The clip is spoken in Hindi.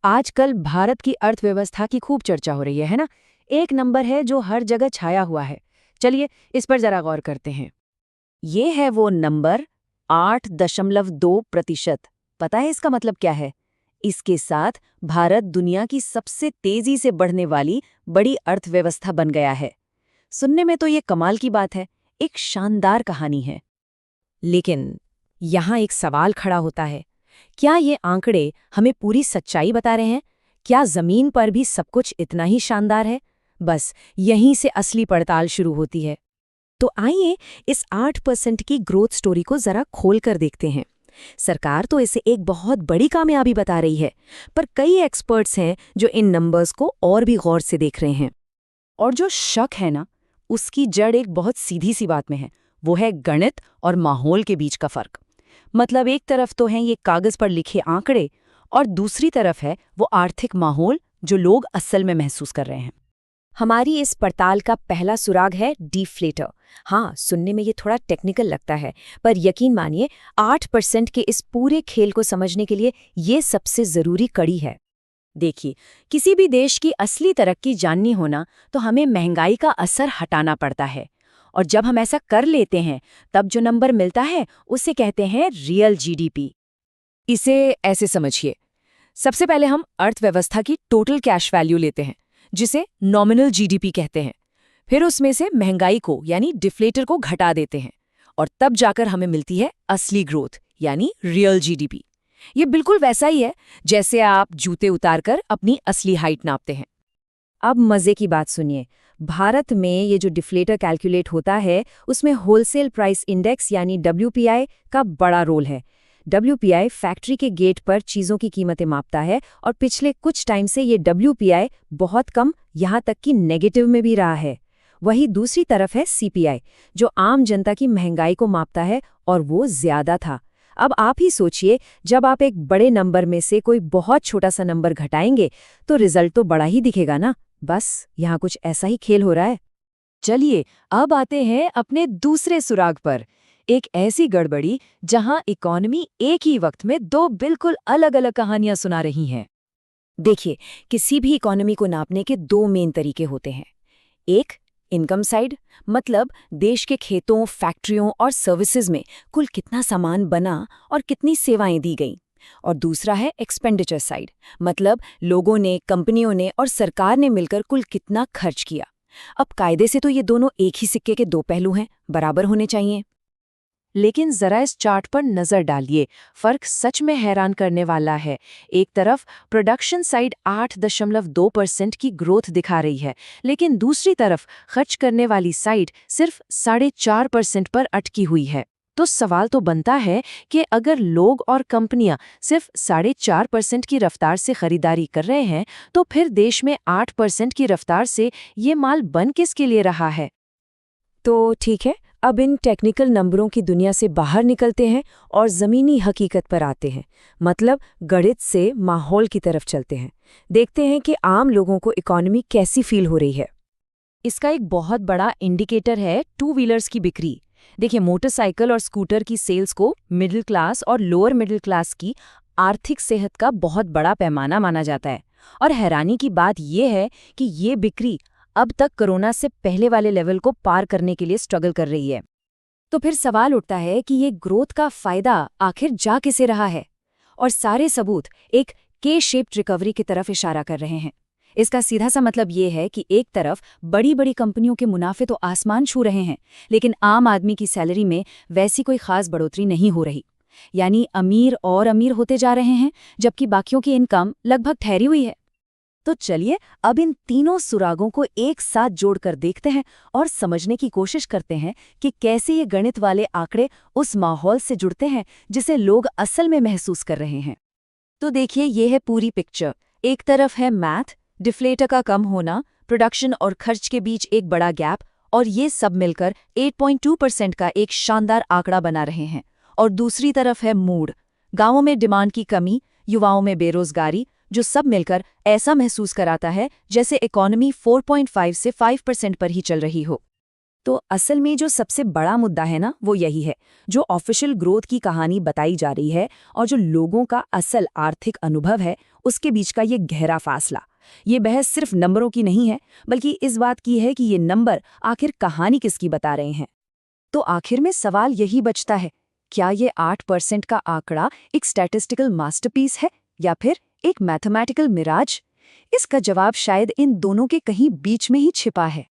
आजकल भारत की अर्थव्यवस्था की खूब चर्चा हो रही है ना? एक नंबर है जो हर जगह छाया हुआ है। चलिए इस पर जरा गौर करते हैं। ये है वो नंबर 8.2%। पता है इसका मतलब क्या है? इसके साथ भारत दुनिया की सबसे तेजी से बढ़ने वाली बड़ी अर्थव्यवस्था बन गया है। सुनने में तो ये कमाल की बात है, एक शानदार कहानी है। लेकिन यहाँ एक सवाल खड़ा होता है, क्या ये आंकड़े हमें पूरी सच्चाई बता रहे हैं? क्या जमीन पर भी सब कुछ इतना ही शानदार है? बस यहीं से असली पड़ताल शुरू होती है। तो आइए इस 8% की ग्रोथ स्टोरी को जरा खोल कर देखते हैं। सरकार तो इसे एक बहुत बड़ी कामयाबी बता रही है, पर कई एक्सपर्ट्स हैं जो इन नंबर्स को और भी गौर से देख रहे हैं। और जो शक है ना, उसकी जड़ एक बहुत सीधी सी बात में है। वो है गणित और माहौल के बीच का फर्क। मतलब एक तरफ तो हैं ये कागज पर लिखे आंकड़े, और दूसरी तरफ है वो आर्थिक माहौल जो लोग असल में महसूस कर रहे हैं। हमारी इस पड़ताल का पहला सुराग है डिफ्लेटर। हाँ, सुनने में ये थोड़ा टेक्निकल लगता है, पर यकीन मानिए 8% के इस पूरे खेल को समझने के लिए ये सबसे जरूरी कड़ी है। देखिए, किसी भी देश की असली तरक्की जाननी होना तो हमें महंगाई का असर हटाना पड़ता है। और जब हम ऐसा कर लेते हैं, तब जो नंबर मिलता है उसे कहते हैं रियल जीडीपी। इसे ऐसे समझिए, सबसे पहले हम अर्थव्यवस्था की टोटल कैश वैल्यू लेते हैं, जिसे नॉमिनल जीडीपी कहते हैं। फिर उसमें से महंगाई को यानी डिफ्लेटर को घटा देते हैं, और तब जाकर हमें मिलती है असली ग्रोथ यानी रियल जीडीपी। ये बिल्कुल वैसा ही है जैसे आप जूते उतारकर अपनी असली हाइट नापते हैं। अब मजे की बात सुनिए, भारत में ये जो डिफ्लेटर कैलकुलेट होता है, उसमें होलसेल प्राइस इंडेक्स यानी डब्ल्यूपीआई का बड़ा रोल है। डब्ल्यूपीआई फैक्ट्री के गेट पर चीज़ों की कीमतें मापता है, और पिछले कुछ टाइम से ये डब्ल्यूपीआई बहुत कम, यहाँ तक कि नेगेटिव में भी रहा है। वही दूसरी तरफ है सीपीआई, जो आम जनता की महंगाई को मापता है, और वो ज्यादा था। अब आप ही सोचिए, जब आप एक बड़े नंबर में से कोई बहुत छोटा सा नंबर घटाएंगे तो रिजल्ट तो बड़ा ही दिखेगा ना। बस यहाँ कुछ ऐसा ही खेल हो रहा है। चलिए अब आते हैं अपने दूसरे सुराग पर, एक ऐसी गड़बड़ी जहां इकोनॉमी एक ही वक्त में दो बिल्कुल अलग अलग कहानियां सुना रही हैं। देखिए, किसी भी इकोनॉमी को नापने के दो मेन तरीके होते हैं। एक, इनकम साइड, मतलब देश के खेतों, फैक्ट्रियों और सर्विसेज में कुल कितना सामान बना और कितनी सेवाएं दी गईं। और दूसरा है एक्सपेंडिचर साइड, मतलब लोगों ने, कंपनियों ने और सरकार ने मिलकर कुल कितना खर्च किया। अब कायदे से तो ये दोनों एक ही सिक्के के दो पहलू हैं, बराबर होने चाहिए। लेकिन जरा इस चार्ट पर नजर डालिए, फर्क सच में हैरान करने वाला है। एक तरफ प्रोडक्शन साइड 8.2% की ग्रोथ दिखा रही है, लेकिन दूसरी तरफ खर्च करने वाली साइड सिर्फ 4.5% पर अटकी हुई है। तो सवाल तो बनता है कि अगर लोग और कंपनियां सिर्फ 4.5% की रफ्तार से खरीदारी कर रहे हैं, तो फिर देश में 8% की रफ्तार से ये माल बन किसके लिए रहा है? तो ठीक है, अब इन टेक्निकल नंबरों की दुनिया से बाहर निकलते हैं और ज़मीनी हकीकत पर आते हैं। मतलब गणित से माहौल की तरफ चलते हैं। देखते हैं कि आम लोगों को इकोनॉमी कैसी फील हो रही है। इसका एक बहुत बड़ा इंडिकेटर है टू व्हीलर्स की बिक्री। देखिए, मोटरसाइकिल और स्कूटर की सेल्स को मिडिल क्लास और लोअर मिडिल क्लास की आर्थिक सेहत का बहुत बड़ा पैमाना माना जाता है। और हैरानी की बात यह है कि ये बिक्री अब तक कोरोना से पहले वाले लेवल को पार करने के लिए स्ट्रगल कर रही है। तो फिर सवाल उठता है कि ये ग्रोथ का फायदा आखिर जा किसे रहा है? और सारे सबूत एक के शेप्ड रिकवरी की तरफ इशारा कर रहे हैं। इसका सीधा सा मतलब ये है कि एक तरफ बड़ी बड़ी कंपनियों के मुनाफे तो आसमान छू रहे हैं, लेकिन आम आदमी की सैलरी में वैसी कोई खास बढ़ोतरी नहीं हो रही। यानी अमीर और अमीर होते जा रहे हैं, जबकि बाकियों की इनकम लगभग ठहरी हुई है। तो चलिए अब इन तीनों सुरागों को एक साथ जोड़कर देखते हैं और समझने की कोशिश करते हैं कि कैसे ये गणित वाले आंकड़े उस माहौल से जुड़ते हैं जिसे लोग असल में महसूस कर रहे हैं। तो देखिए, ये है पूरी पिक्चर। एक तरफ है मैथ, डिफ्लेटर का कम होना, प्रोडक्शन और खर्च के बीच एक बड़ा गैप, और ये सब मिलकर 8.2% का एक शानदार आंकड़ा बना रहे हैं। और दूसरी तरफ है मूड, गांवों में डिमांड की कमी, युवाओं में बेरोजगारी, जो सब मिलकर ऐसा महसूस कराता है जैसे इकोनॉमी 4.5 से 5% पर ही चल रही हो। तो असल में जो सबसे बड़ा मुद्दा है ना, वो यही है, जो ऑफिशियल ग्रोथ की कहानी बताई जा रही है और जो लोगों का असल आर्थिक अनुभव है, उसके बीच का ये गहरा फासला। ये बहस सिर्फ नंबरों की नहीं है, बल्कि इस बात की है कि ये नंबर आखिर कहानी किसकी बता रहे हैं। तो आखिर में सवाल यही बचता है, क्या ये 8% का आंकड़ा एक स्टैटिस्टिकल मास्टरपीस है या फिर एक मैथमेटिकल मिराज? इसका जवाब शायद इन दोनों के कहीं बीच में ही छिपा है।